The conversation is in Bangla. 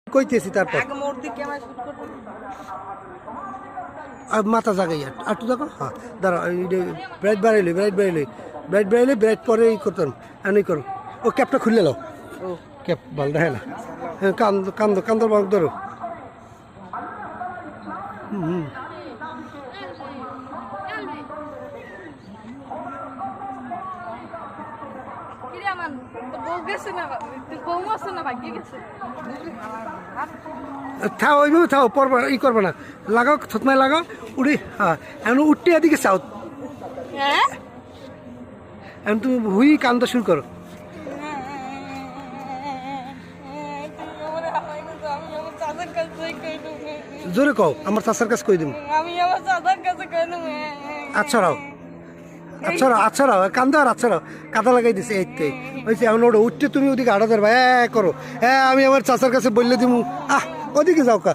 কইতেছি তারপর মাথা জাগাই আর একটু দেখো হ্যাঁ দাঁড়া ব্রাইট বাড়াইলি ব্রাইট পরে ই করতাম এমনি করো ও ক্যাপটা খুললে নাও ক্যাপ ভাল দেখে না হ্যাঁ কান্দর বাঁক ধরো হুম থাও ওইভাবে থাও পরবা ই করবে না লাগাও থতমায় লাগাও উড়ি হ্যাঁ এখন উঠতে এদিকে চাও এখন তুমি হুই কান্দা শুরু করো জোরে কও আমার চাচার কাছে কই দিব আচ্ছা রাও আচ্ছা রাও কান্দা আর আচ্ছা রাও কাদা লাগাই দিছে এইতে হয়েছে এখন ওটা উঠতে তুমি ওদিকে আড়া ধরবা করো হ্যাঁ আমি আমার চাচার কাছে বললে দিব ওদিকে যাও কা